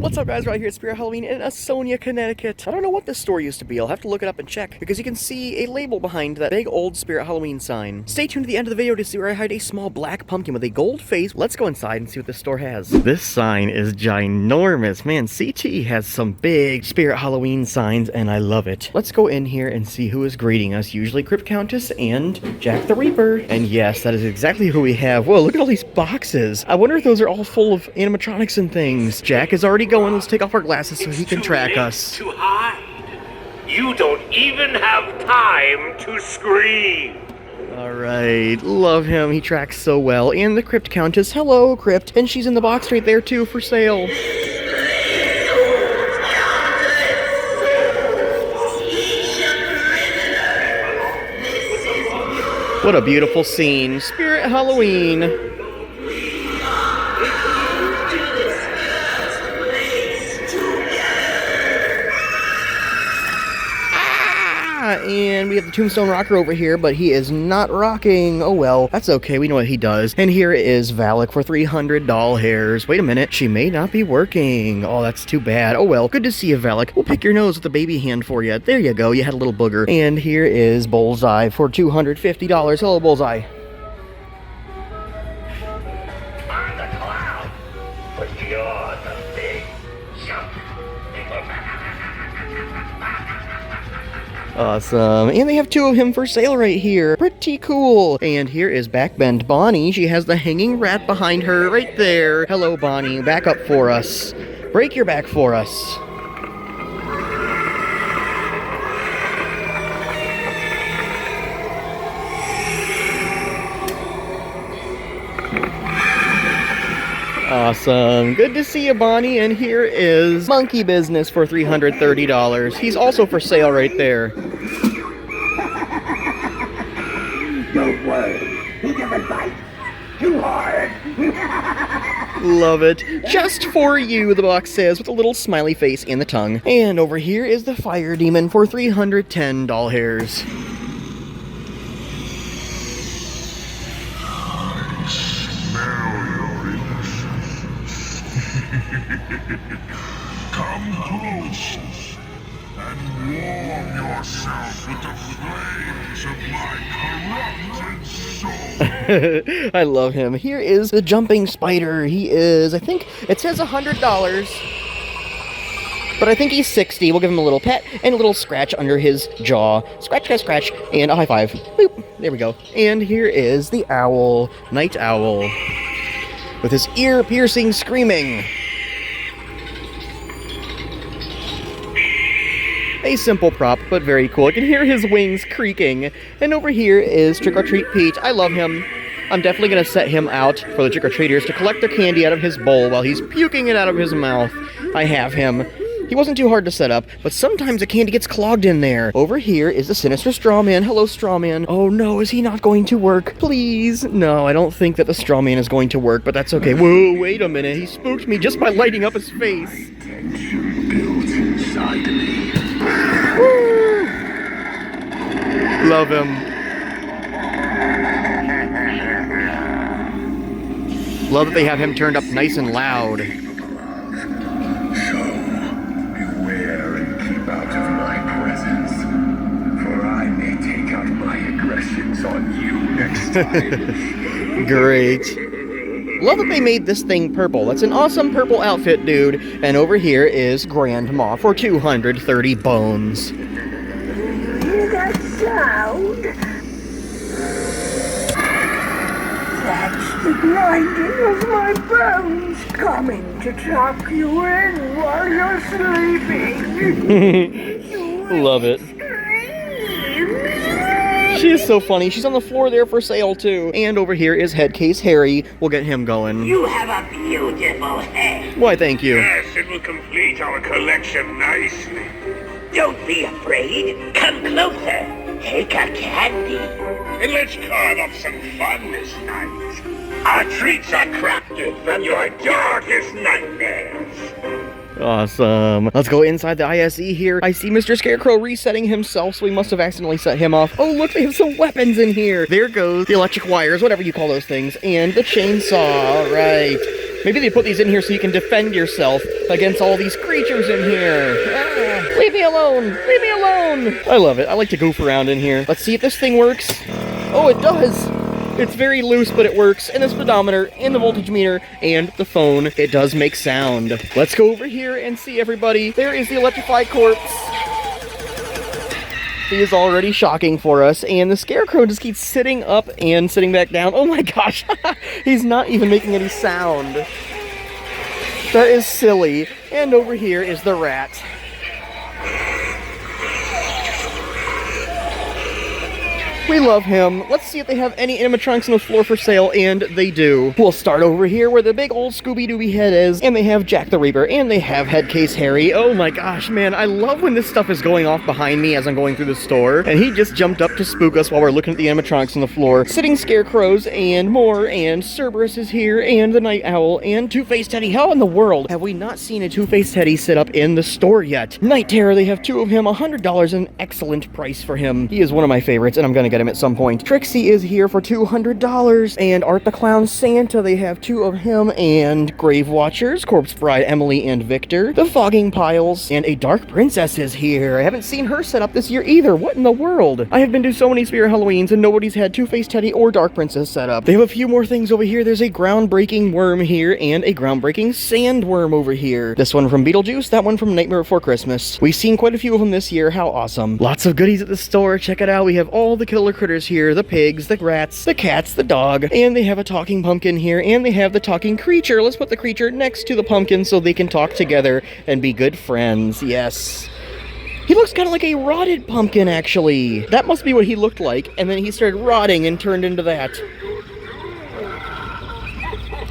What's up, guys? Right here at Spirit Halloween in Ansonia, Connecticut. I don't know what this store used to be. I'll have to look it up and check, because you can see a label behind that big old Spirit Halloween sign. Stay tuned to the end of the video to see where I hide a small black pumpkin with a gold face. Let's go inside and see what this store has. This sign is ginormous. Man, CT has some big Spirit Halloween signs, and I love it. Let's go in here and see who is greeting us. Usually Crypt Countess and Jack the Reaper. And yes, that is exactly who we have. Whoa, look at all these boxes. I wonder if those are all full of animatronics and things. Jack is already going. Let's take off our glasses so he can track us. To hide. You don't even have time to scream. Alright, love him. He tracks so well. And the Crypt Countess. Hello, Crypt. And she's in the box right there too for sale. What a beautiful scene. Spirit Halloween. And we have the Tombstone Rocker over here, but he is not rocking. Oh well, that's okay. We know what he does. And here is Valak for 300 doll hairs. Wait a minute, she may not be working. Oh, that's too bad. Oh well, good to see you, Valak. We'll pick your nose with a baby hand for you. There you go, you had a little booger. And here is Bullseye for $250. Hello, Bullseye. I'm the clown, but you're the big jump. Awesome. And they have two of him for sale right here. Pretty cool. And here is Backbend Bonnie. She has the hanging rat behind her right there. Hello, Bonnie. Back up for us. Break your back for us. Awesome. Good to see you, Bonnie. And here is Monkey Business for $330. He's also for sale right there. Don't worry, he doesn't bite too hard. Love it. Just for you, the box says, with a little smiley face and the tongue. And over here is the Fire Demon for 310 doll hairs. Come close and warm yourself with the flames of my corrupted soul. I love him. Here is the Jumping Spider. He is, I think, it says $100, but I think he's 60. We'll give him a little pet and a little scratch under his jaw. Scratch, scratch, scratch, and a high five. Boop. There we go. And here is the Owl, Night Owl, with his ear-piercing screaming. A simple prop, but very cool. I can hear his wings creaking. And over here is Trick or Treat Pete. I love him. I'm definitely going to set him out for the trick-or-treaters to collect their candy out of his bowl while he's puking it out of his mouth. I have him. He wasn't too hard to set up, but sometimes the candy gets clogged in there. Over here is the Sinister Strawman. Hello, Strawman. Oh no, is he not going to work? Please? No, I don't think that the Strawman is going to work, but that's okay. Whoa, wait a minute. He spooked me just by lighting up his face. Tension built inside me. Woo! Love him. Love that they have him turned up nice and loud. So, beware and keep out of my presence, for I may take out my aggressions on you next time. Great. Love that they made this thing purple. That's an awesome purple outfit, dude. And over here is Grandma for 230 bones. Hear that sound? That's the grinding of my bones coming to tuck you in while you're sleeping. Love it. She is so funny. She's on the floor there for sale, too. And over here is Headcase Harry. We'll get him going. You have a beautiful head. Why, thank you. Yes, it will complete our collection nicely. Don't be afraid. Come closer. Take a candy. And let's carve up some fun this night. Our treats are crafted from your darkest nightmares. Awesome. Let's go inside the ISE here. I see Mr. Scarecrow resetting himself, so we must have accidentally set him off. Oh, look, they have some weapons in here. There goes the electric wires, whatever you call those things, and the chainsaw. Right. Maybe they put these in here so you can defend yourself against all these creatures in here. Ah, leave me alone! Leave me alone! I love it. I like to goof around in here. Let's see if this thing works. Oh, it does! It's very loose, but it works. And the speedometer, and the voltage meter, and the phone. It does make sound. Let's go over here and see everybody. There is the electrified corpse. He is already shocking for us, and the Scarecrow just keeps sitting up and sitting back down. Oh my gosh, he's not even making any sound. That is silly. And over here is the rat. We love him. Let's see if they have any animatronics on the floor for sale, and they do. We'll start over here where the big old Scooby-Dooby head is, and they have Jack the Reaper, and they have Headcase Harry. Oh my gosh, man, I love when this stuff is going off behind me as I'm going through the store, and he just jumped up to spook us while we're looking at the animatronics on the floor. Sitting Scarecrows, and more, and Cerberus is here, and the Night Owl, and Two-Faced Teddy. How in the world have we not seen a Two-Faced Teddy sit up in the store yet? Night Terror, they have two of him, $100, an excellent price for him. He is one of my favorites, and I'm gonna get him at some point. Trixie is here for $200, and Art the Clown Santa, they have two of him, and Grave Watchers, Corpse Bride Emily and Victor, the Fogging Piles, and a Dark Princess is here. I haven't seen her set up this year either. What in the world? I have been to so many Spirit Halloweens, and nobody's had Two-Faced Teddy or Dark Princess set up. They have a few more things over here. There's a groundbreaking worm here, and a groundbreaking sandworm over here. This one from Beetlejuice, that one from Nightmare Before Christmas. We've seen quite a few of them this year. How awesome. Lots of goodies at the store. Check it out. We have all the killer critters here, the pigs, the rats, the cats, the dog, and they have a talking pumpkin here, and they have the talking creature. Let's put the creature next to the pumpkin so they can talk together and be good friends. Yes. He looks kind of like a rotted pumpkin, actually. That must be what he looked like, and then he started rotting and turned into that.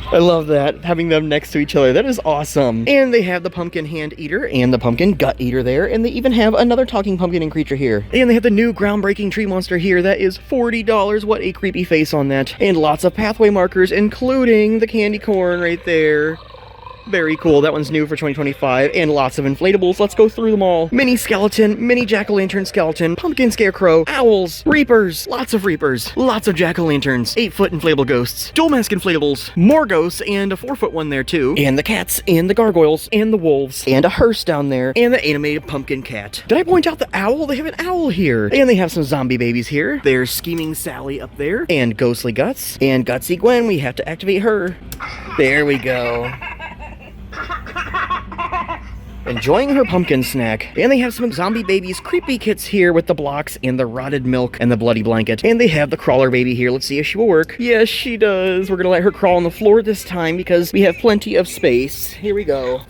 I love that, having them next to each other. That is awesome. And they have the pumpkin hand eater and the pumpkin gut eater there, and they even have another talking pumpkin and creature here. And they have the new groundbreaking tree monster here. That is $40. What a creepy face on that. And lots of pathway markers, including the candy corn right there. Very cool. That one's new for 2025. And lots of inflatables. Let's go through them all. Mini skeleton, mini jack-o'-lantern skeleton, pumpkin scarecrow, owls, reapers, lots of jack-o'-lanterns, 8-foot inflatable ghosts, dual mask inflatables, more ghosts, and a 4-foot one there too, and the cats, and the gargoyles, and the wolves, and a hearse down there, and the animated pumpkin cat. Did I point out the owl? They have an owl here. And they have some zombie babies here. There's Scheming Sally up there, and Ghostly Guts, and Gutsy Gwen. We have to activate her. There we go. Enjoying her pumpkin snack. And they have some zombie babies creepy kits here with the blocks and the rotted milk and the bloody blanket. And they have the crawler baby here. Let's see if she will work. Yes, she does. We're gonna let her crawl on the floor this time because we have plenty of space. Here we go.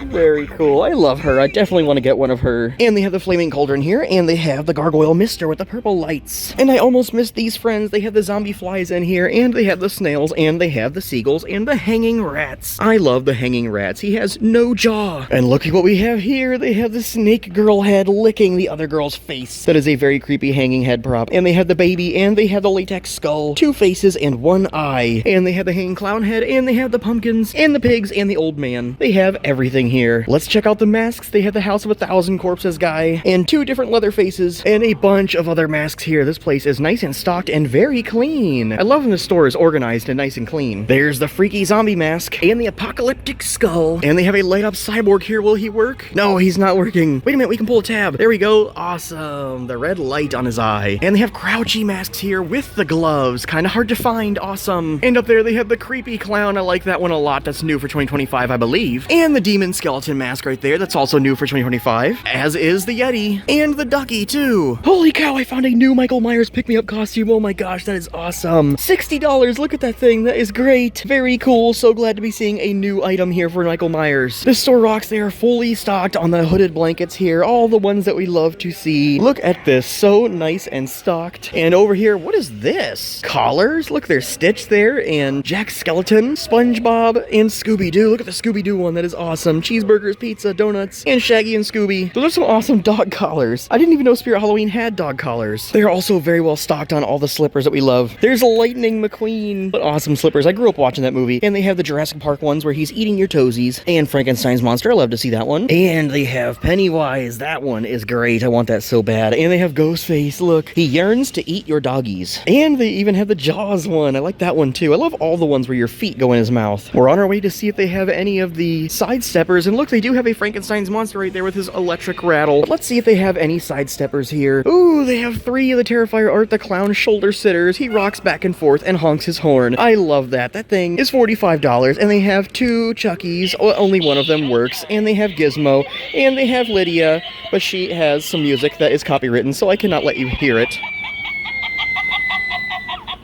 Very cool. I love her. I definitely want to get one of her. And they have the flaming cauldron here, and they have the gargoyle mister with the purple lights. And I almost missed these friends. They have the zombie flies in here, and they have the snails, and they have the seagulls, and the hanging rats. I love the hanging rats. He has no jaw. And look at what we have here. They have the snake girl head licking the other girl's face. That is a very creepy hanging head prop. And they have the baby, and they have the latex skull, 2 faces, and 1 eye. And they have the hanging clown head, and they have the pumpkins, and the pigs, and the old man. They have everything here. Let's check out the masks. They have the House of 1,000 Corpses guy, and 2 different leather faces, and a bunch of other masks here. This place is nice and stocked and very clean. I love when the store is organized and nice and clean. There's the freaky zombie mask, and the apocalyptic skull, and they have a light up cyborg here. Will he work? No, he's not working. Wait a minute, we can pull a tab. There we go. Awesome. The red light on his eye. And they have crouchy masks here with the gloves. Kind of hard to find. Awesome. And up there they have the creepy clown. I like that one a lot. That's new for 2025, I believe. And the demon skeleton mask right there. That's also new for 2025. As is the Yeti. And the Ducky, too. Holy cow, I found a new Michael Myers pick-me-up costume. Oh my gosh, that is awesome. $60. Look at that thing. That is great. Very cool. So glad to be seeing a new item here for Michael Myers. This store rocks. They are fully stocked on the hooded blankets here. All the ones that we love to see. Look at this. So nice and stocked. And over here, what is this? Collars? Look, there's Stitch there. And Jack Skeleton, SpongeBob, and Scooby-Doo. Look at the Scooby-Doo one. That is awesome. Cheese cheeseburgers, pizza, donuts, and Shaggy and Scooby. Those are some awesome dog collars. I didn't even know Spirit Halloween had dog collars. They're also very well stocked on all the slippers that we love. There's Lightning McQueen, but awesome slippers. I grew up watching that movie, and they have the Jurassic Park ones where he's eating your toesies, and Frankenstein's monster. I love to see that one. And they have Pennywise. That one is great. I want that so bad. And they have Ghostface. Look, he yearns to eat your doggies. And they even have the Jaws one. I like that one too. I love all the ones where your feet go in his mouth. We're on our way to see if they have any of the sidesteppers, and look, they do have a Frankenstein's monster right there with his electric rattle. Let's see if they have any sidesteppers here. Ooh, they have 3 of the Terrifier Art the Clown shoulder sitters. He rocks back and forth and honks his horn. I love that. That thing is $45, and they have 2 Chuckies. Only one of them works, and they have Gizmo, and they have Lydia, but she has some music that is copywritten, so I cannot let you hear it.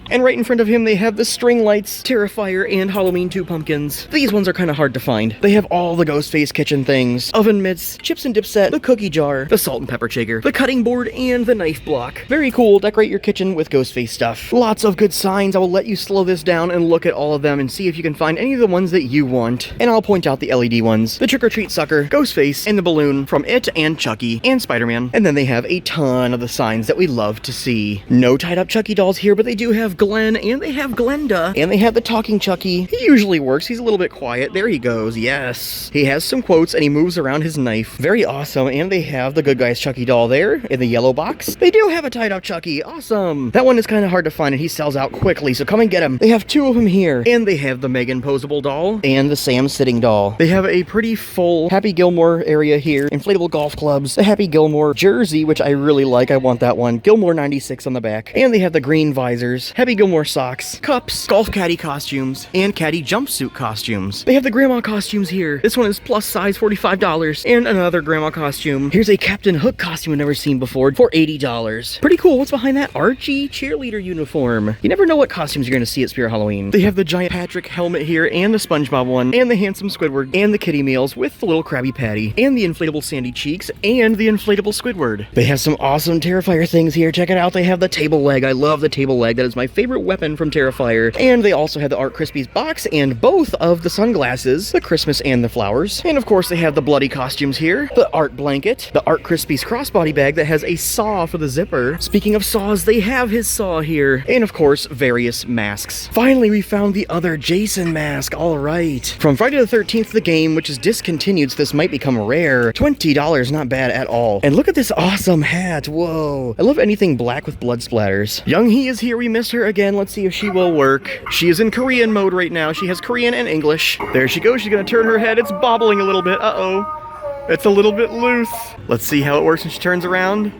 And right in front of him, they have the String Lights, Terrifier, and Halloween 2 pumpkins. These ones are kind of hard to find. They have all the Ghostface kitchen things. Oven mitts, chips and dip set, the cookie jar, the salt and pepper shaker, the cutting board, and the knife block. Very cool. Decorate your kitchen with Ghostface stuff. Lots of good signs. I will let you slow this down and look at all of them and see if you can find any of the ones that you want. And I'll point out the LED ones. The Trick or Treat Sucker, Ghostface, and the balloon from It and Chucky, and Spider-Man. And then they have a ton of the signs that we love to see. No tied up Chucky dolls here, but they do have Glenn, and they have Glenda, and they have the talking Chucky. He usually works. He's a little bit quiet. There he goes. Yes. He has some quotes, and he moves around his knife. Very awesome. And they have the Good Guys Chucky doll there in the yellow box. They do have a tied up Chucky. Awesome. That one is kind of hard to find, and he sells out quickly, so come and get him. They have 2 of them here, and they have the Megan posable doll and the Sam sitting doll. They have a pretty full Happy Gilmore area here. Inflatable golf clubs, the Happy Gilmore jersey, which I really like. I want that one. Gilmore 96 on the back. And they have the green visors, Happy Gilmore socks, cups, golf caddy costumes, and caddy jumpsuit costumes. They have the grandma costumes here. This one is plus size, $45, and another grandma costume. Here's a Captain Hook costume I've never seen before for $80. Pretty cool. What's behind that? Archie cheerleader uniform. You never know what costumes you're going to see at Spirit Halloween. They have the giant Patrick helmet here, and the SpongeBob one, and the handsome Squidward, and the kitty meals with the little Krabby Patty, and the inflatable Sandy Cheeks, and the inflatable Squidward. They have some awesome Terrifier things here. Check it out. They have the table leg. I love the table leg. That is my favorite weapon from Terrifier. And they also have the Art Krispies box and both of the sunglasses, the Christmas and the flowers. And of course they have the bloody costumes here, the Art blanket, the Art Krispies crossbody bag that has a saw for the zipper. Speaking of saws, they have his saw here. And of course, various masks. Finally, we found the other Jason mask. All right. From Friday the 13th, the game, which is discontinued, so this might become rare. $20, not bad at all. And look at this awesome hat. Whoa. I love anything black with blood splatters. Young Hee is here. We missed her again. Let's see if she will work. She is in Korean mode right now. She has Korean and English. There she goes. She's gonna turn her head. It's bobbling a little bit. Uh-oh. It's a little bit loose. Let's see how it works when she turns around.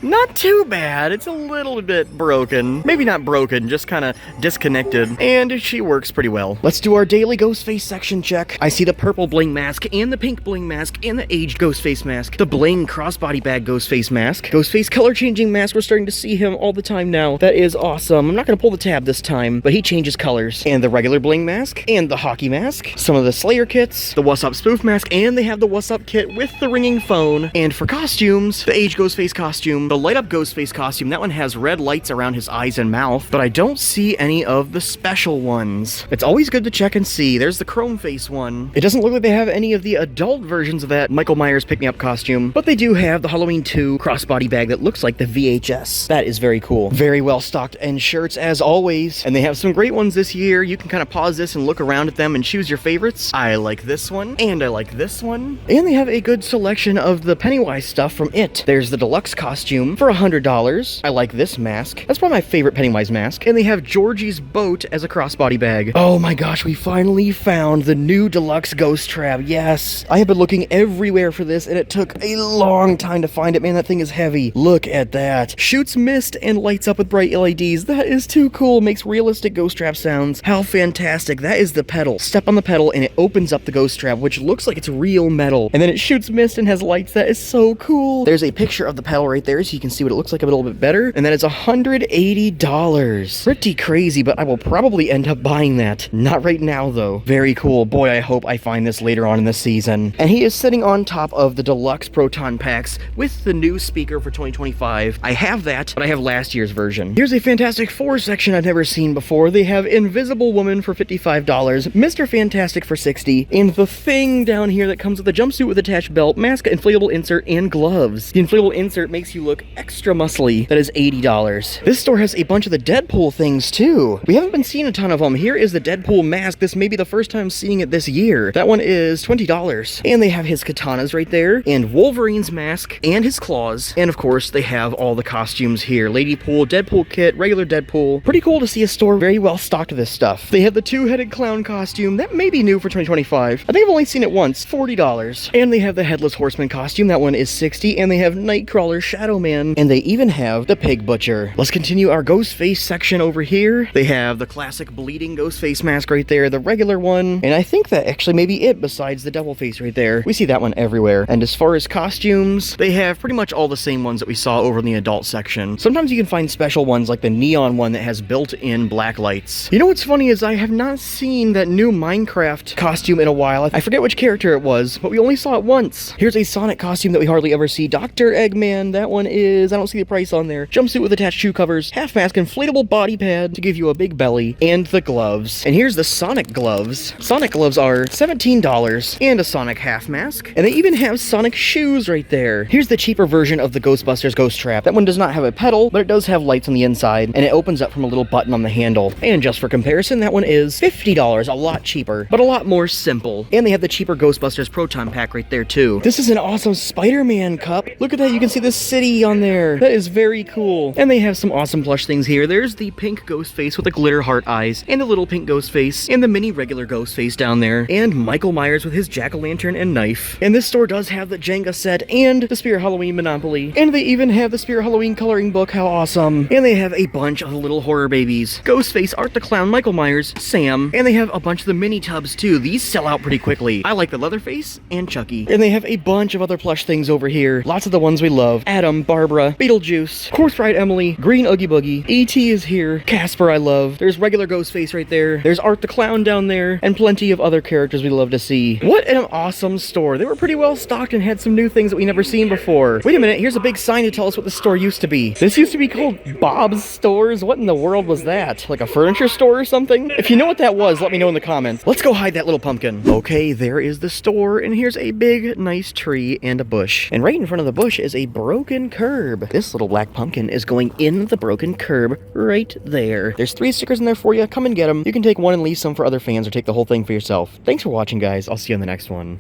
Not too bad. It's a little bit broken. Maybe not broken, just kind of disconnected. And she works pretty well. Let's do our daily Ghostface section check. I see the purple bling mask and the pink bling mask and the aged Ghostface mask. The bling crossbody bag Ghostface mask. Ghostface color changing mask. We're starting to see him all the time now. That is awesome. I'm not going to pull the tab this time, but he changes colors. And the regular bling mask and the hockey mask. Some of the Slayer kits. The What's Up spoof mask. And they have the What's Up kit with the ringing phone. And for costumes, the aged Ghostface costume. The light up Ghostface costume, that one has red lights around his eyes and mouth, but I don't see any of the special ones. It's always good to check and see. There's the chrome face one. It doesn't look like they have any of the adult versions of that Michael Myers pick-me-up costume, but they do have the Halloween 2 crossbody bag that looks like the VHS. That is very cool. Very well stocked and shirts as always, and they have some great ones this year. You can kind of pause this and look around at them and choose your favorites. I like this one, and I like this one. And they have a good selection of the Pennywise stuff from It. There's the deluxe costume for $100. I like this mask. That's probably my favorite Pennywise mask. And they have Georgie's boat as a crossbody bag. Oh my gosh, we finally found the new deluxe ghost trap. Yes. I have been looking everywhere for this, and it took a long time to find it. Man, that thing is heavy. Look at that. Shoots mist and lights up with bright LEDs. That is too cool. Makes realistic ghost trap sounds. How fantastic. That is the pedal. Step on the pedal and it opens up the ghost trap, which looks like it's real metal. And then it shoots mist and has lights. That is so cool. There's a picture of the pedal right there. You can see what it looks like a little bit better. And that is $180. Pretty crazy, but I will probably end up buying that. Not right now, though. Very cool. Boy, I hope I find this later on in the season. And he is sitting on top of the deluxe proton packs with the new speaker for 2025. I have that, but I have last year's version. Here's a Fantastic Four section I've never seen before. They have Invisible Woman for $55, Mr. Fantastic for $60, and the Thing down here that comes with a jumpsuit with attached belt, mask, inflatable insert, and gloves. The inflatable insert makes you look extra muscly. That is $80. This store has a bunch of the Deadpool things too. We haven't been seeing a ton of them. Here is the Deadpool mask. This may be the first time seeing it this year. That one is $20. And they have his katanas right there, and Wolverine's mask, and his claws, and of course they have all the costumes here. Ladypool, Deadpool kit, regular Deadpool. Pretty cool to see a store very well stocked of this stuff. They have the two-headed clown costume. That may be new for 2025. I think I've only seen it once. $40. And they have the Headless Horseman costume. That one is $60. And they have Nightcrawler, Shadow Man, and they even have the Pig Butcher. Let's continue our Ghostface section over here. They have the classic bleeding Ghostface mask right there, the regular one, and I think that actually may be it besides the devil face right there. We see that one everywhere. And as far as costumes, they have pretty much all the same ones that we saw over in the adult section. Sometimes you can find special ones like the neon one that has built-in black lights. You know what's funny is I have not seen that new Minecraft costume in a while. I forget which character it was, but we only saw it once. Here's a Sonic costume that we hardly ever see. Dr. Eggman, that one is, I don't see the price on there. Jumpsuit with attached shoe covers, half mask, inflatable body pad to give you a big belly, and the gloves. And here's the Sonic gloves. Sonic gloves are $17 and a Sonic half mask. And they even have Sonic shoes right there. Here's the cheaper version of the Ghostbusters Ghost Trap. That one does not have a pedal, but it does have lights on the inside, and it opens up from a little button on the handle. And just for comparison, that one is $50, a lot cheaper, but a lot more simple. And they have the cheaper Ghostbusters Proton Pack right there too. This is an awesome Spider-Man cup. Look at that, you can see the city on there. That is very cool. And they have some awesome plush things here. There's the pink ghost face with the glitter heart eyes, and the little pink ghost face, and the mini regular ghost face down there, and Michael Myers with his jack-o'-lantern and knife. And this store does have the Jenga set and the Spirit Halloween Monopoly. And they even have the Spirit Halloween coloring book. How awesome. And they have a bunch of the little horror babies. Ghostface, Art the Clown, Michael Myers, Sam, and they have a bunch of the mini tubs too. These sell out pretty quickly. I like the Leatherface and Chucky. And they have a bunch of other plush things over here. Lots of the ones we love. Adam, Barbara, Beetlejuice, Course Ride Emily, Green Oogie Boogie, E.T. is here, Casper I love. There's regular Ghostface right there. There's Art the Clown down there, and plenty of other characters we love to see. What an awesome store. They were pretty well stocked and had some new things that we never seen before. Wait a minute, here's a big sign to tell us what the store used to be. This used to be called Bob's Stores. What in the world was that? Like a furniture store or something? If you know what that was, let me know in the comments. Let's go hide that little pumpkin. Okay, there is the store, and here's a big, nice tree and a bush. And right in front of the bush is a broken curb. This little black pumpkin is going in the broken curb right there. There's 3 stickers in there for you. Come and get them. You can take one and leave some for other fans or take the whole thing for yourself. Thanks for watching, guys. I'll see you on the next one.